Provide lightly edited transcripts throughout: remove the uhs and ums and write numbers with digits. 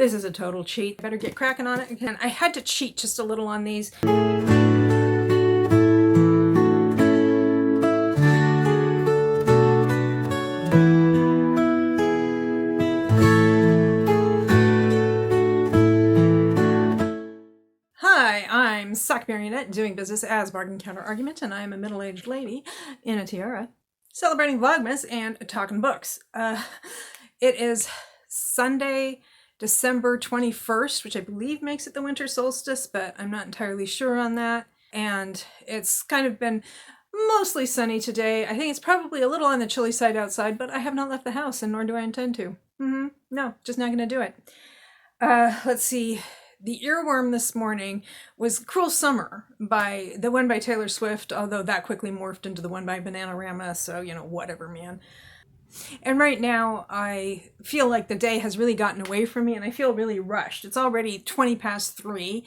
This is a total cheat. Better get cracking on it again. I had to cheat just a little on these. Hi, I'm Sock Marionette, doing business as Bargain Counter Argument, and I am a middle-aged lady in a tiara, celebrating Vlogmas and talking books. It is Sunday, December 21st, which I believe makes it the winter solstice, but I'm not entirely sure on that. And it's kind of been mostly sunny today. I think it's probably a little on the chilly side outside, but I have not left the house, and nor do I intend to. No, just not going to do it. Let's see. The earworm this morning was Cruel Summer, the one by Taylor Swift, although that quickly morphed into the one by Bananarama, so, you know, whatever, man. And right now, I feel like the day has really gotten away from me, and I feel really rushed. It's already 20 past 3,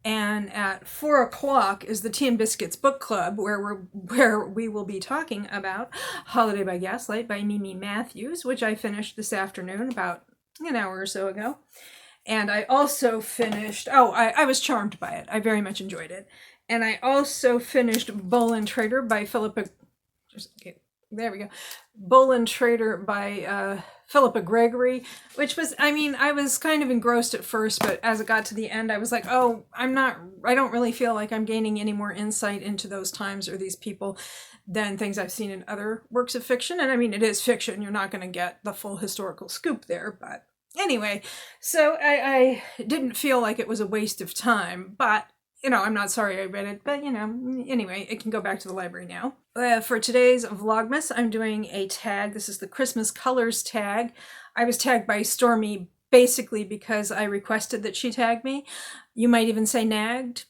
and at 4 o'clock is the Tea and Biscuits book club, where we will be talking about Holiday by Gaslight by Mimi Matthews, which I finished this afternoon about an hour or so ago. And I also finished, I was charmed by it. I very much enjoyed it. And I also finished Bowl and Trader by Philippa, okay, there we go. Bowl and Trader by Philippa Gregory, which was, I mean, I was kind of engrossed at first, but as it got to the end, I was like, oh, I don't really feel like I'm gaining any more insight into those times or these people than things I've seen in other works of fiction. And I mean, it is fiction. You're not going to get the full historical scoop there, but anyway, so I didn't feel like it was a waste of time, but, you know, I'm not sorry I read it, but, you know, anyway, it can go back to the library now. For today's Vlogmas, I'm doing a tag. This is the Christmas Colors tag. I was tagged by Stormy basically because I requested that she tag me. You might even say nagged.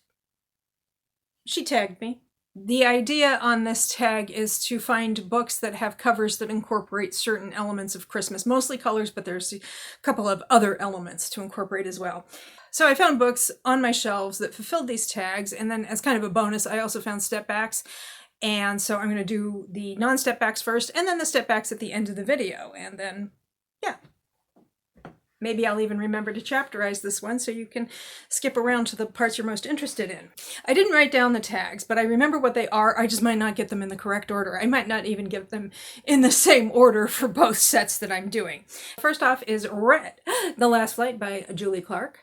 She tagged me. The idea on this tag is to find books that have covers that incorporate certain elements of Christmas, mostly colors, but there's a couple of other elements to incorporate as well. So I found books on my shelves that fulfilled these tags, and then as kind of a bonus, I also found stepbacks. And so I'm going to do the non-stepbacks first, and then the stepbacks at the end of the video, and then, yeah. Maybe I'll even remember to chapterize this one so you can skip around to the parts you're most interested in. I didn't write down the tags, but I remember what they are. I just might not get them in the correct order. I might not even get them in the same order for both sets that I'm doing. First off is Red, The Last Flight by Julie Clark.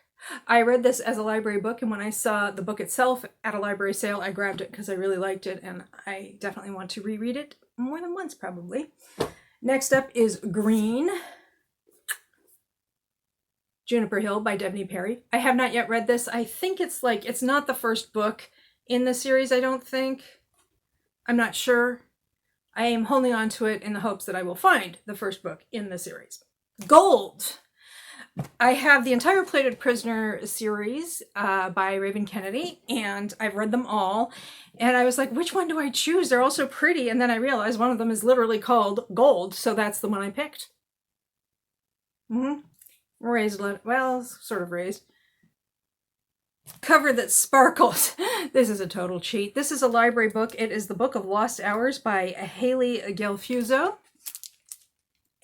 I read this as a library book, and when I saw the book itself at a library sale, I grabbed it because I really liked it, and I definitely want to reread it more than once, probably. Next up is Green, Juniper Hill by Debney Perry. I have not yet read this. I think it's not the first book in the series, I don't think. I'm not sure. I am holding on to it in the hopes that I will find the first book in the series. Gold. I have the entire Plated Prisoner series by Raven Kennedy, and I've read them all. And I was like, which one do I choose? They're all so pretty. And then I realized one of them is literally called Gold, so that's the one I picked. Raised, well, sort of raised. Cover that sparkles. This is a total cheat. This is a library book. It is the Book of Lost Hours by Haley Gelfuso.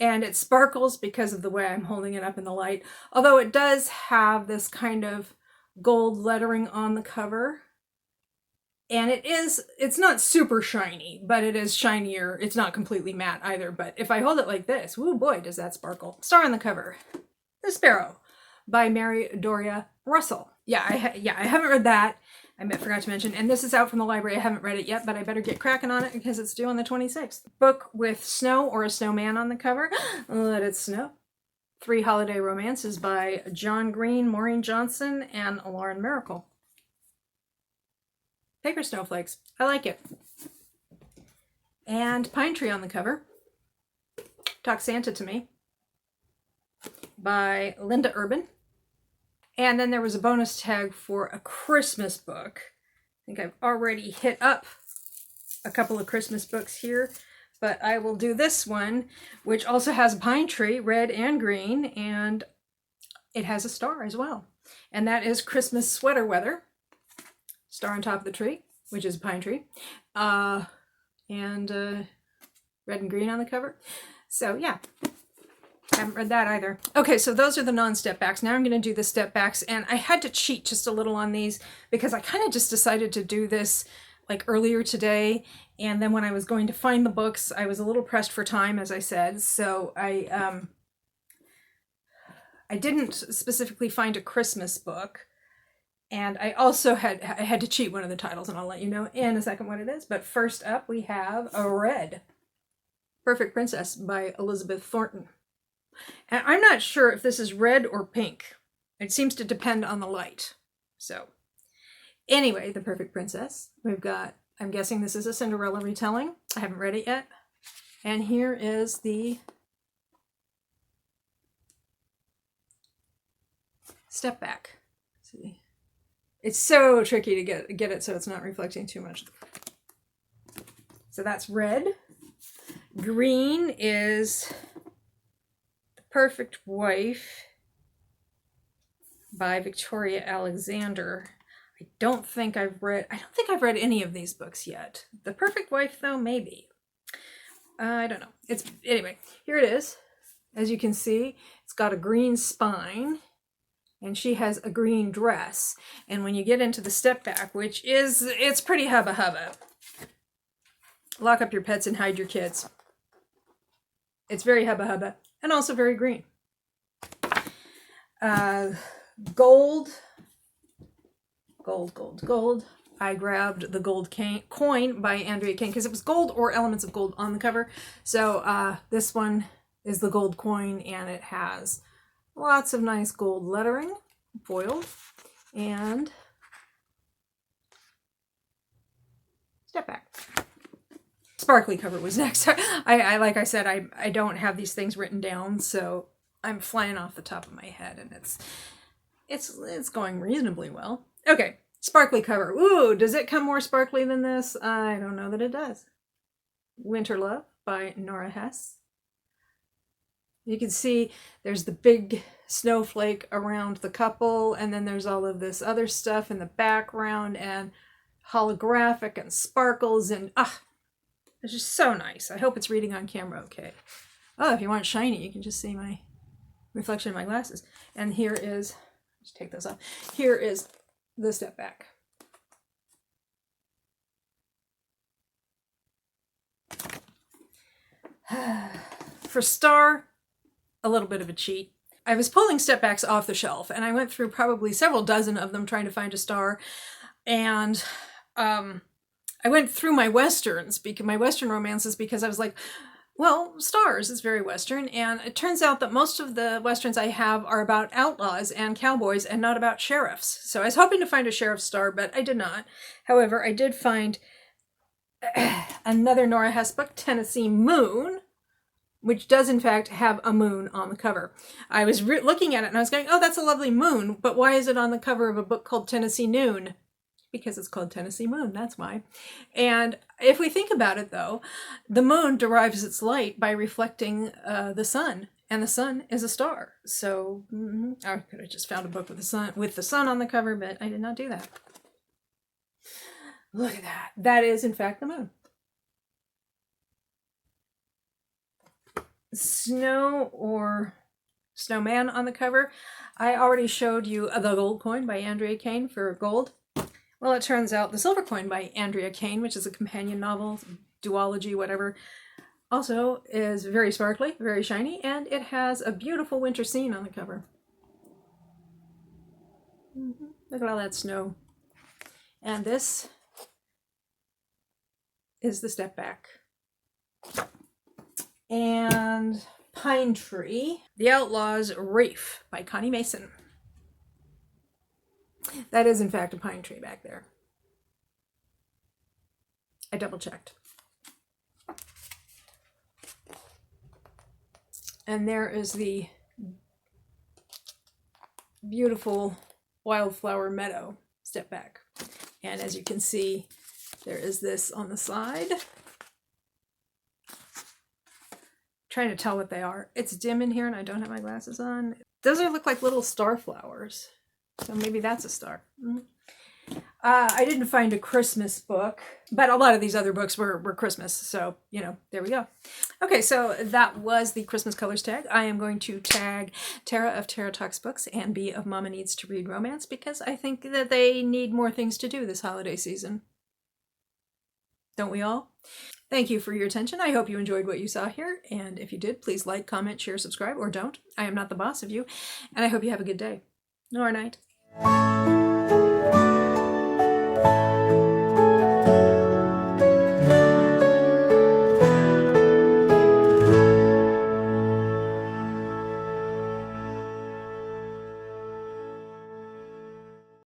And it sparkles because of the way I'm holding it up in the light. Although it does have this kind of gold lettering on the cover. And it's not super shiny, but it is shinier. It's not completely matte either. But if I hold it like this, woo boy, does that sparkle. Star on the cover. The Sparrow by Mary Doria Russell. Yeah, I haven't read that. I forgot to mention. And this is out from the library. I haven't read it yet, but I better get cracking on it because it's due on the 26th. Book with snow or a snowman on the cover. Let It Snow. 3 Holiday Romances by John Green, Maureen Johnson, and Lauren Miracle. Paper snowflakes. I like it. And Pine Tree on the cover. Talk Santa to Me by Linda Urban. And then there was a bonus tag for a Christmas book. I think I've already hit up a couple of Christmas books here, but I will do this one, which also has a pine tree, red and green, and it has a star as well. And that is Christmas Sweater Weather. Star on top of the tree, which is a pine tree. And red and green on the cover. So yeah. Haven't read that either. Okay, so those are the non-step backs. Now I'm going to do the step backs, and I had to cheat just a little on these because I kind of just decided to do this like earlier today, and then when I was going to find the books, I was a little pressed for time, as I said, so I didn't specifically find a Christmas book, and I also had to cheat one of the titles, and I'll let you know in a second what it is. But first up, we have a Red, Perfect Princess by Elizabeth Thornton. And I'm not sure if this is red or pink. It seems to depend on the light. So, anyway, The Perfect Princess. We've got, I'm guessing this is a Cinderella retelling. I haven't read it yet. And here is the step back. See, it's so tricky to get it so it's not reflecting too much. So that's red. Green is Perfect Wife by Victoria Alexander. I don't think I've read any of these books yet. The Perfect Wife, though, maybe. I don't know. Anyway, here it is. As you can see, it's got a green spine, and she has a green dress. And when you get into the step back, it's pretty hubba hubba. Lock up your pets and hide your kids. It's very hubba hubba. And also very green. Gold. I grabbed the gold coin by Andrea Kane because it was gold or elements of gold on the cover. So this one is the gold coin, and it has lots of nice gold lettering, foiled, and step back. Sparkly cover was next. I like I said, I don't have these things written down, so I'm flying off the top of my head, and it's going reasonably well. Okay, sparkly cover. Ooh, does it come more sparkly than this? I don't know that it does. Winter Love by Nora Hess. You can see there's the big snowflake around the couple, and then there's all of this other stuff in the background, and holographic and sparkles, and it's just so nice. I hope it's reading on camera okay. Oh, if you want shiny, you can just see my reflection in my glasses. And here is, just take those off. Here is the step back. For star, a little bit of a cheat. I was pulling step backs off the shelf, and I went through probably several dozen of them trying to find a star. And I went through my westerns, my western romances, because I was like, well, stars is very western, and it turns out that most of the westerns I have are about outlaws and cowboys and not about sheriffs. So I was hoping to find a sheriff's star, but I did not. However, I did find another Nora Hess book, Tennessee Moon, which does in fact have a moon on the cover. I was looking at it and I was going, oh, that's a lovely moon, but why is it on the cover of a book called Tennessee Noon? Because it's called Tennessee Moon, that's why. And if we think about it, though, the moon derives its light by reflecting the sun, and the sun is a star. So I could have just found a book with the sun on the cover, but I did not do that. Look at that. That is, in fact, the moon. Snow or snowman on the cover. I already showed you The Gold Coin by Andrea Kane for gold. Well, it turns out The Silver Coin by Andrea Kane, which is a companion novel, duology, whatever, also is very sparkly, very shiny, and it has a beautiful winter scene on the cover. Look at all that snow. And this is the step back. And Pine Tree, The Outlaw's Reef by Connie Mason. That is, in fact, a pine tree back there. I double checked. And there is the beautiful wildflower meadow step back. And as you can see, there is this on the side. Trying to tell what they are. It's dim in here and I don't have my glasses on. Those look like little star flowers. So maybe that's a star. I didn't find a Christmas book, but a lot of these other books were Christmas. So, you know, there we go. Okay, so that was the Christmas colors tag. I am going to tag Tara of Tara Talks Books and B of Mama Needs to Read Romance because I think that they need more things to do this holiday season. Don't we all? Thank you for your attention. I hope you enjoyed what you saw here. And if you did, please like, comment, share, subscribe, or don't. I am not the boss of you. And I hope you have a good day or night.